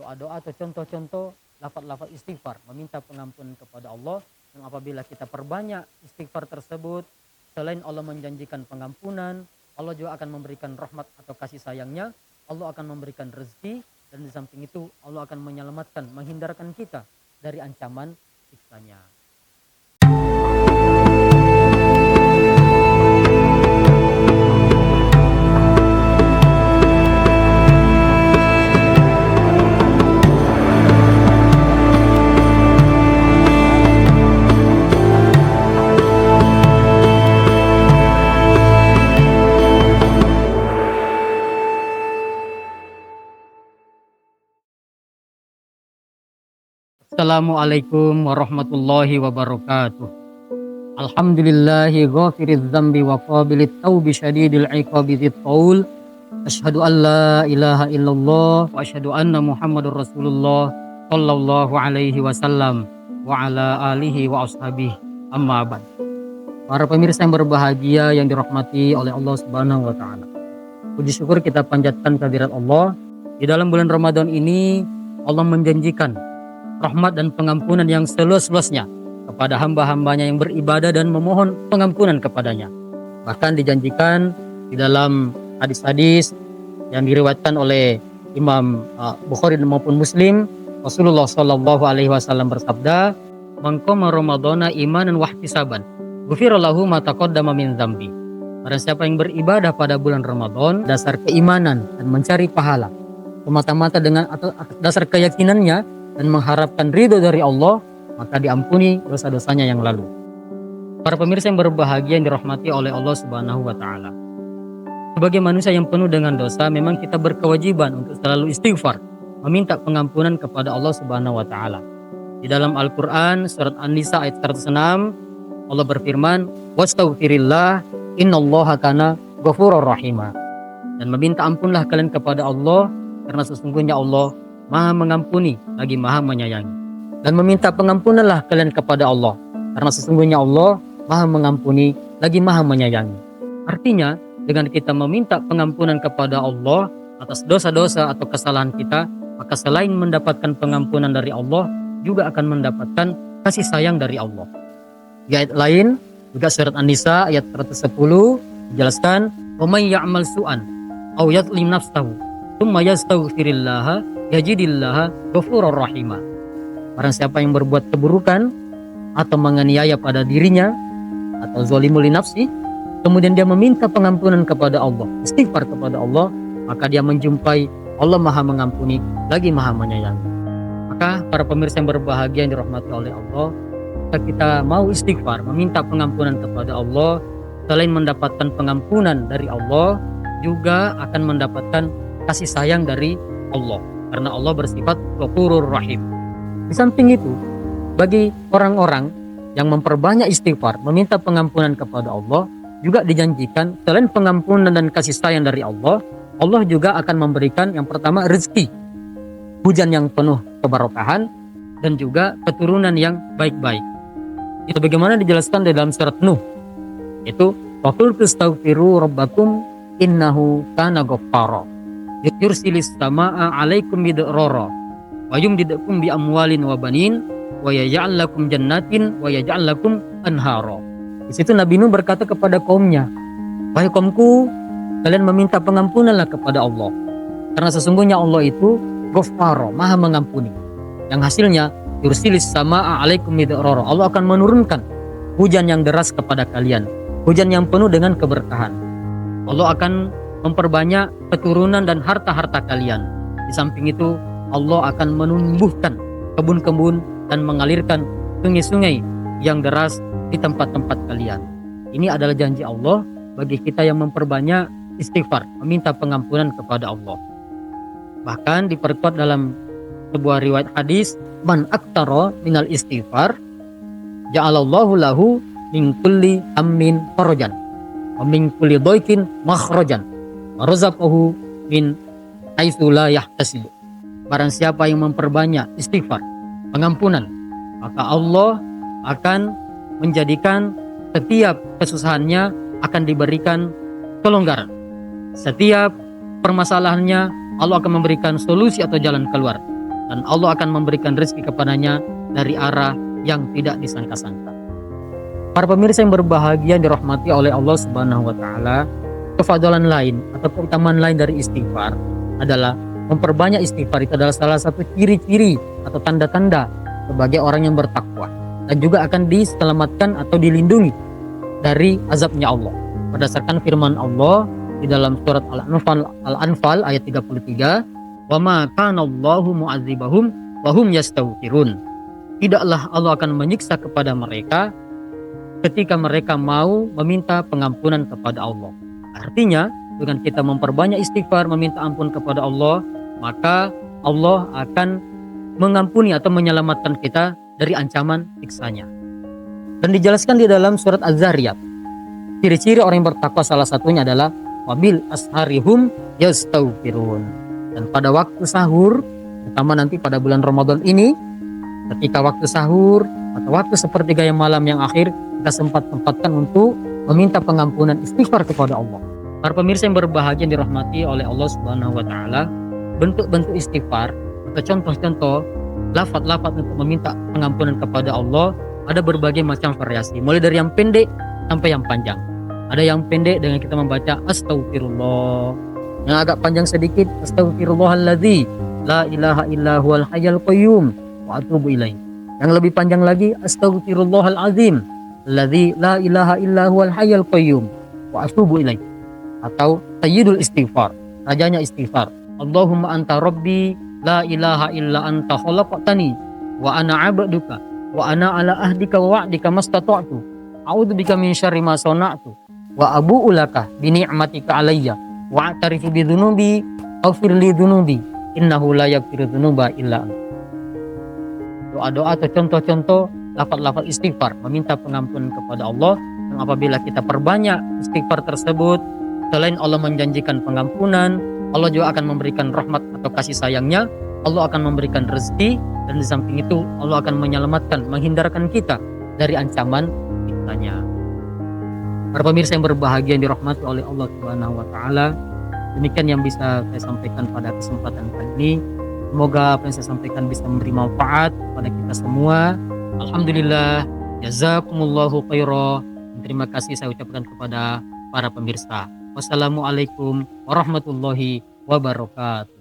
doa-doa atau contoh-contoh lafaz-lafaz istighfar, meminta pengampunan kepada Allah, yang apabila kita perbanyak istighfar tersebut, selain Allah menjanjikan pengampunan, Allah juga akan memberikan rahmat atau kasih sayangnya, Allah akan memberikan rezeki, dan di samping itu Allah akan menyelamatkan, menghindarkan kita dari ancaman siksanya. Assalamualaikum warahmatullahi wabarakatuh. Alhamdulillahi ghafiriz dzambi wa qabilit taubi syadidil iqabi dzit taul. Asyhadu an la ilaha illallah wa asyhadu anna Muhammadur Rasulullah sallallahu alaihi wasallam wa ala alihi wa ashabihi. Amma ba'd. Para pemirsa yang berbahagia yang dirahmati oleh Allah Subhanahu wa taala. Puji syukur kita panjatkan kehadirat Allah. Di dalam bulan Ramadan ini Allah menjanjikan rahmat dan pengampunan yang seluas-luasnya kepada hamba-hambanya yang beribadah dan memohon pengampunan kepadanya. Bahkan dijanjikan di dalam hadis-hadis yang diriwayatkan oleh Imam Bukhari maupun Muslim, Rasulullah Shallallahu Alaihi Wasallam bersabda, "Man qama Ramadhana imanan wa ihtisaban, ghufira lahu ma taqaddama min dzambi." Barang siapa yang beribadah pada bulan Ramadan dasar keimanan dan mencari pahala semata-mata dengan atau dasar keyakinannya dan mengharapkan ridho dari Allah, maka diampuni dosa-dosanya yang lalu. Para pemirsa yang berbahagia yang dirahmati oleh Allah Subhanahu wa taala. Sebagai manusia yang penuh dengan dosa, memang kita berkewajiban untuk selalu istighfar, meminta pengampunan kepada Allah Subhanahu wa taala. Di dalam Al-Qur'an surat An-Nisa ayat 106, Allah berfirman, "Wastaghfirillah, innallaha kana ghafurur rahima." Dan meminta ampunlah kalian kepada Allah, karena sesungguhnya Allah Maha mengampuni lagi Maha menyayangi. Dan meminta pengampunanlah kalian kepada Allah, karena sesungguhnya Allah Maha mengampuni lagi Maha menyayangi. Artinya, dengan kita meminta pengampunan kepada Allah atas dosa-dosa atau kesalahan kita, maka selain mendapatkan pengampunan dari Allah, juga akan mendapatkan kasih sayang dari Allah. Di ayat lain, juga surat An-Nisa ayat 110 dijelaskan, "Wa may ya'mal su'an aw yadhlim nafsahu, tsumma yastaghfirillaha yajidillaha ghafurur rahima." Barang siapa yang berbuat keburukan atau menganiaya pada dirinya atau zalimul nafsi, kemudian dia meminta pengampunan kepada Allah, istighfar kepada Allah, maka dia menjumpai Allah Maha mengampuni lagi Maha menyayangi. Maka para pemirsa yang berbahagia yang dirahmati oleh Allah, jika kita mau istighfar, meminta pengampunan kepada Allah, selain mendapatkan pengampunan dari Allah, juga akan mendapatkan kasih sayang dari Allah. Karena Allah bersifat Ghafurur Rahim. Di samping itu, bagi orang-orang yang memperbanyak istighfar, meminta pengampunan kepada Allah, juga dijanjikan selain pengampunan dan kasih sayang dari Allah, Allah juga akan memberikan yang pertama rezeki, hujan yang penuh keberkahan, dan juga keturunan yang baik-baik. Itu bagaimana dijelaskan di dalam surat Nuh. Itu faqul tastaghfiru rabbakum innahu kana ghaffara. Yursilis samaa 'alaikum bidrara wa yumdidukum bi amwalin wa banin wa yaj'al lakum jannatin wa yaj'al lakum anhara. Di situ Nabi Nuh berkata kepada kaumnya, "Wahai kaumku, kalian meminta pengampunanlah kepada Allah. Karena sesungguhnya Allah itu Ghaffar, Maha mengampuni. Yang hasilnya yursilis samaa 'alaikum bidrara. Allah akan menurunkan hujan yang deras kepada kalian, hujan yang penuh dengan keberkahan. Allah akan memperbanyak keturunan dan harta-harta kalian. Di samping itu, Allah akan menumbuhkan kebun-kebun dan mengalirkan sungai-sungai yang deras di tempat-tempat kalian." Ini adalah janji Allah bagi kita yang memperbanyak istighfar, meminta pengampunan kepada Allah. Bahkan diperkuat dalam sebuah riwayat hadis, "Man aktara minal istighfar, ja'alallahu lahu min kulli hammin farajan, wa min kulli dhaikin makhrajan, razaqahu min haitsu la yahtasib." Barang siapa yang memperbanyak istighfar, pengampunan, maka Allah akan menjadikan setiap kesusahannya akan diberikan kelonggaran. Setiap permasalahannya Allah akan memberikan solusi atau jalan keluar. dan Allah akan memberikan rezeki kepadanya dari arah yang tidak disangka-sangka. Para pemirsa yang berbahagia dirahmati oleh Allah Subhanahu wa taala, kefadalan lain atau keutamaan lain dari istighfar adalah memperbanyak istighfar. Itu adalah salah satu ciri-ciri atau tanda-tanda sebagai orang yang bertakwa dan juga akan diselamatkan atau dilindungi dari azabnya Allah. Berdasarkan firman Allah di dalam surat Al-Anfal ayat 33, "Wa ma kana Allahu mu'adzibahum wa hum yastaghfirun." Tidaklah Allah akan menyiksa kepada mereka ketika mereka mau meminta pengampunan kepada Allah. Artinya, dengan kita memperbanyak istighfar, meminta ampun kepada Allah, maka Allah akan mengampuni atau menyelamatkan kita dari ancaman siksanya. Dan dijelaskan di dalam surat Az-Zariyat, ciri-ciri orang yang bertakwa salah satunya adalah wabil asharihum yastaghfirun. Dan pada waktu sahur, terutama nanti pada bulan Ramadan ini, ketika waktu sahur atau waktu sepertiga yang malam yang akhir, kita sempatkan untuk meminta pengampunan, istighfar kepada Allah. Para pemirsa yang berbahagia yang dirahmati oleh Allah Subhanahu wa taala, bentuk-bentuk istighfar atau contoh-contoh lafaz-lafaz untuk meminta pengampunan kepada Allah ada berbagai macam variasi, mulai dari yang pendek sampai yang panjang. Ada yang pendek dengan kita membaca astaghfirullah, yang agak panjang sedikit astaghfirullahalladzi la ilaha illa huwal hayyul qayyum wa atubu ilaih. Yang lebih panjang lagi astaghfirullahal azim alladzi la ilaha illa huwal hayyul qayyum wa atubu ilaih. Atau sayyidul istighfar, rajanya istighfar, Allahumma anta rabbi la ilaha illa anta khalaqtani wa ana 'abduka wa ana ala ahdika wa wa'dika mastata'tu a'udzubika min syarri ma sana'tu wa abu'u laka bi ni'matika alayya wa a'tarifu bi dzunubi faghfir li dzunubi innahu la yaghfiru dzunuba illa anta. Doa-doa atau contoh-contoh lafaz-lafaz istighfar meminta pengampunan kepada Allah, yang apabila kita perbanyak istighfar tersebut, selain Allah menjanjikan pengampunan, Allah juga akan memberikan rahmat atau kasih sayangnya, Allah akan memberikan rezeki, dan di samping itu Allah akan menyelamatkan, menghindarkan kita dari ancaman siksanya. Para pemirsa yang berbahagia yang dirahmati oleh Allah Subhanahu wa taala, demikian yang bisa saya sampaikan pada kesempatan kali ini. Semoga apa yang saya sampaikan bisa memberi manfaat kepada kita semua. Alhamdulillah, jazakumullahu khairan. Terima kasih saya ucapkan kepada para pemirsa. Wassalamualaikum warahmatullahi wabarakatuh.